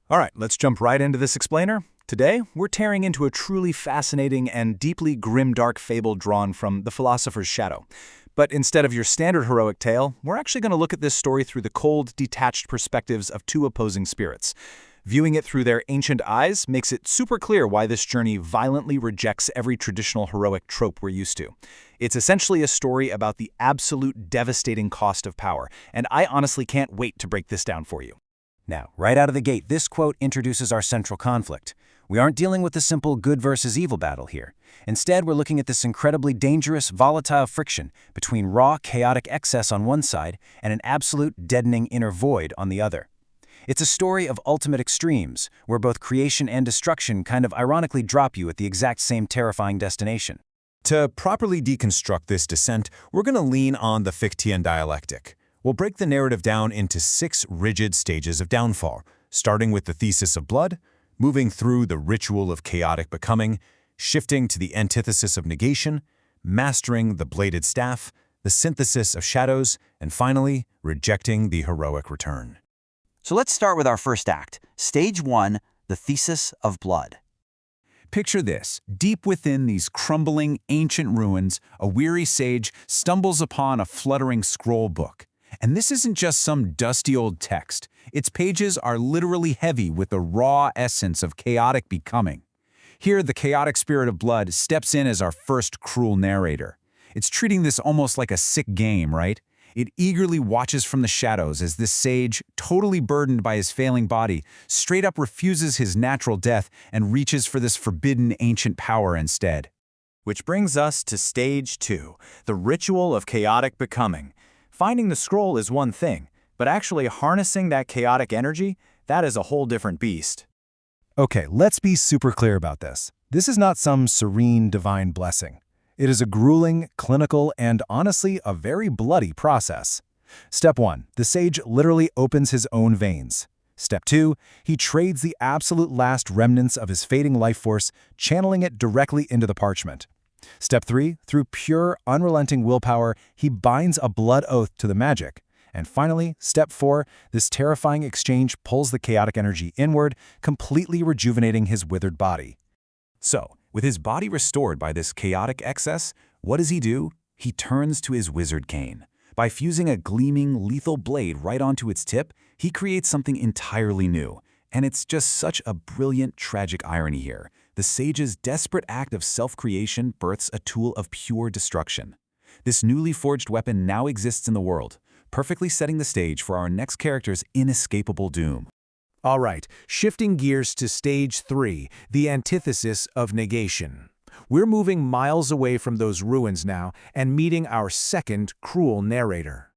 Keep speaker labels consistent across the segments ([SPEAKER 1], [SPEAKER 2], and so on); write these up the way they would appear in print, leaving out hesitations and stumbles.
[SPEAKER 1] All right, let's jump right into this explainer. Today, we're tearing into a truly fascinating and deeply grim-dark fable drawn from the Philosopher's Shadow. But instead of your standard heroic tale, we're actually going to look at this story through the cold, detached perspectives of two opposing spirits. Viewing it through their ancient eyes makes it super clear why this journey violently rejects every traditional heroic trope we're used to. It's essentially a story about the absolute devastating cost of power, and I honestly can't wait to break this down for you.
[SPEAKER 2] Now, right out of the gate, this quote introduces our central conflict. We aren't dealing with the simple good versus evil battle here. Instead, we're looking at this incredibly dangerous, volatile friction between raw, chaotic excess on one side and an absolute, deadening inner void on the other. It's a story of ultimate extremes, where both creation and destruction kind of ironically drop you at the exact same terrifying destination.
[SPEAKER 3] To properly deconstruct this descent, we're going to lean on the Fichtean dialectic. We'll break the narrative down into 6 rigid stages of downfall, starting with the thesis of blood, moving through the ritual of chaotic becoming, shifting to the antithesis of negation, mastering the bladed staff, the synthesis of shadows, and finally, rejecting the heroic return.
[SPEAKER 4] So let's start with our first act, Stage 1, the thesis of blood.
[SPEAKER 5] Picture this. Deep within these crumbling, ancient ruins, a weary sage stumbles upon a fluttering scroll book. And this isn't just some dusty old text. Its pages are literally heavy with the raw essence of chaotic becoming. Here, the chaotic spirit of blood steps in as our first cruel narrator. It's treating this almost like a sick game, right? It eagerly watches from the shadows as this sage, totally burdened by his failing body, straight up refuses his natural death and reaches for this forbidden ancient power instead.
[SPEAKER 1] Which brings us to Stage 2, the ritual of chaotic becoming. Finding the scroll is one thing, but actually harnessing that chaotic energy, that is a whole different beast.
[SPEAKER 6] Okay, let's be super clear about this. This is not some serene divine blessing. It is a grueling, clinical, and honestly, a very bloody process. Step 1, the sage literally opens his own veins. Step 2, he trades the absolute last remnants of his fading life force, channeling it directly into the parchment. Step 3, through pure, unrelenting willpower, he binds a blood oath to the magic. And finally, Step 4, this terrifying exchange pulls the chaotic energy inward, completely rejuvenating his withered body.
[SPEAKER 3] So, with his body restored by this chaotic excess, what does he do? He turns to his wizard cane. By fusing a gleaming, lethal blade right onto its tip, he creates something entirely new. And it's just such a brilliant, tragic irony here. The sage's desperate act of self-creation births a tool of pure destruction. This newly forged weapon now exists in the world, perfectly setting the stage for our next character's inescapable doom.
[SPEAKER 7] All right, shifting gears to Stage 3, the antithesis of negation. We're moving miles away from those ruins now and meeting our second cruel narrator.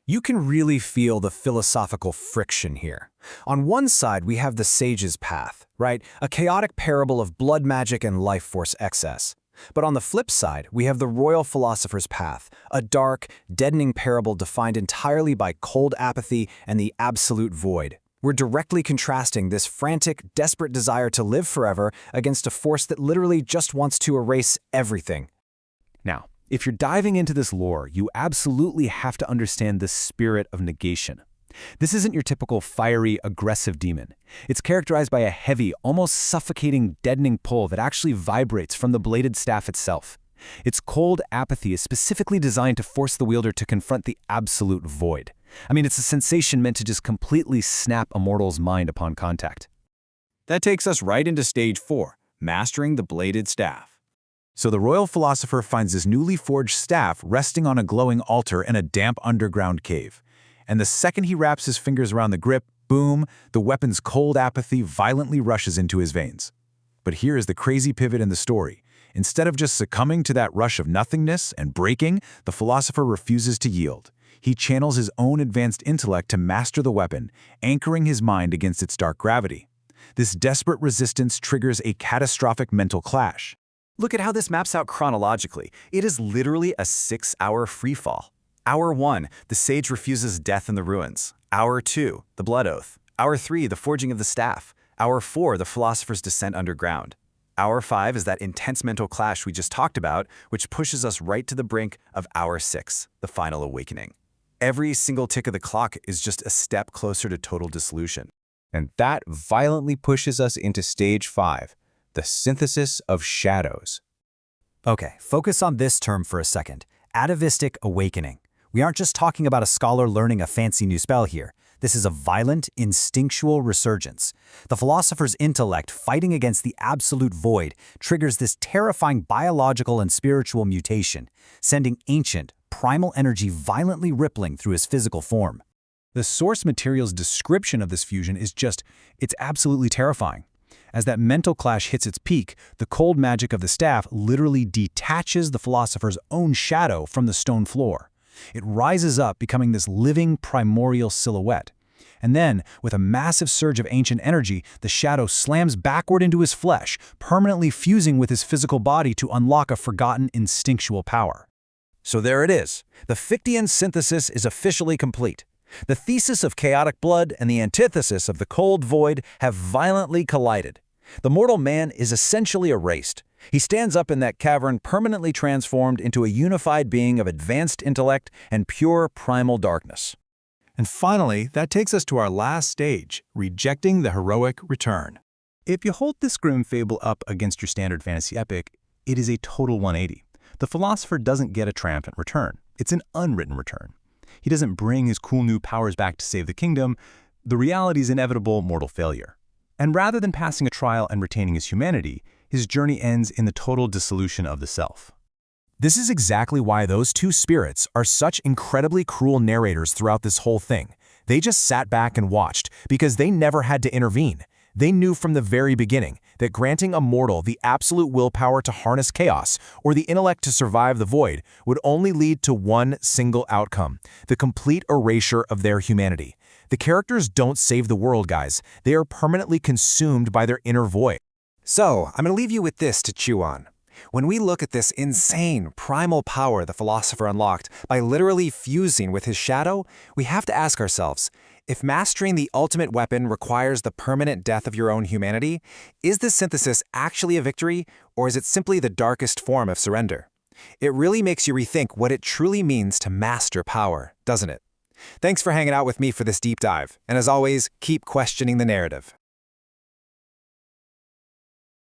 [SPEAKER 2] You can really feel the philosophical friction here. On one side, we have the sage's path, right? A chaotic parable of blood magic and life force excess. But on the flip side, we have the royal philosopher's path, a dark, deadening parable defined entirely by cold apathy and the absolute void. We're directly contrasting this frantic, desperate desire to live forever against a force that literally just wants to erase everything.
[SPEAKER 6] Now, if you're diving into this lore, you absolutely have to understand the spirit of negation. This isn't your typical fiery, aggressive demon. It's characterized by a heavy, almost suffocating, deadening pull that actually vibrates from the bladed staff itself. Its cold apathy is specifically designed to force the wielder to confront the absolute void. I mean, it's a sensation meant to just completely snap a mortal's mind upon contact.
[SPEAKER 1] That takes us right into Stage 4, mastering the bladed staff.
[SPEAKER 3] So the royal philosopher finds his newly forged staff resting on a glowing altar in a damp underground cave. And the second he wraps his fingers around the grip, boom, the weapon's cold apathy violently rushes into his veins. But here is the crazy pivot in the story. Instead of just succumbing to that rush of nothingness and breaking, the philosopher refuses to yield. He channels his own advanced intellect to master the weapon, anchoring his mind against its dark gravity. This desperate resistance triggers a catastrophic mental clash.
[SPEAKER 2] Look at how this maps out chronologically. It is literally a 6-hour freefall. Hour 1, the sage refuses death in the ruins. Hour 2, the blood oath. Hour 3, the forging of the staff. Hour 4, the philosopher's descent underground. Hour 5 is that intense mental clash we just talked about, which pushes us right to the brink of Hour 6, the final awakening. Every single tick of the clock is just a step closer to total dissolution.
[SPEAKER 5] And that violently pushes us into stage 5, the synthesis of shadows.
[SPEAKER 2] Okay, focus on this term for a second. Atavistic awakening. We aren't just talking about a scholar learning a fancy new spell here. This is a violent, instinctual resurgence. The philosopher's intellect fighting against the absolute void triggers this terrifying biological and spiritual mutation, sending ancient, primal energy violently rippling through his physical form.
[SPEAKER 6] The source material's description of this fusion is it's absolutely terrifying. As that mental clash hits its peak, the cold magic of the staff literally detaches the philosopher's own shadow from the stone floor. It rises up, becoming this living, primordial silhouette. And then, with a massive surge of ancient energy, the shadow slams backward into his flesh, permanently fusing with his physical body to unlock a forgotten instinctual power.
[SPEAKER 1] So there it is. The Fichtean synthesis is officially complete. The thesis of chaotic blood and the antithesis of the cold void have violently collided. The mortal man is essentially erased. He stands up in that cavern permanently transformed into a unified being of advanced intellect and pure primal darkness.
[SPEAKER 6] And finally, that takes us to our last stage, rejecting the heroic return. If you hold this grim fable up against your standard fantasy epic, it is a total 180. The philosopher doesn't get a triumphant return. It's an unwritten return. He doesn't bring his cool new powers back to save the kingdom. The reality is inevitable mortal failure. And rather than passing a trial and retaining his humanity, his journey ends in the total dissolution of the self.
[SPEAKER 3] This is exactly why those two spirits are such incredibly cruel narrators throughout this whole thing. They just sat back and watched because they never had to intervene. They knew from the very beginning that granting a mortal the absolute willpower to harness chaos or the intellect to survive the void would only lead to one single outcome: the complete erasure of their humanity. The characters don't save the world, guys. They are permanently consumed by their inner void.
[SPEAKER 2] So, I'm going to leave you with this to chew on. When we look at this insane, primal power the philosopher unlocked by literally fusing with his shadow, we have to ask ourselves, if mastering the ultimate weapon requires the permanent death of your own humanity, is this synthesis actually a victory, or is it simply the darkest form of surrender? It really makes you rethink what it truly means to master power, doesn't it? Thanks for hanging out with me for this deep dive, and as always, keep questioning the narrative.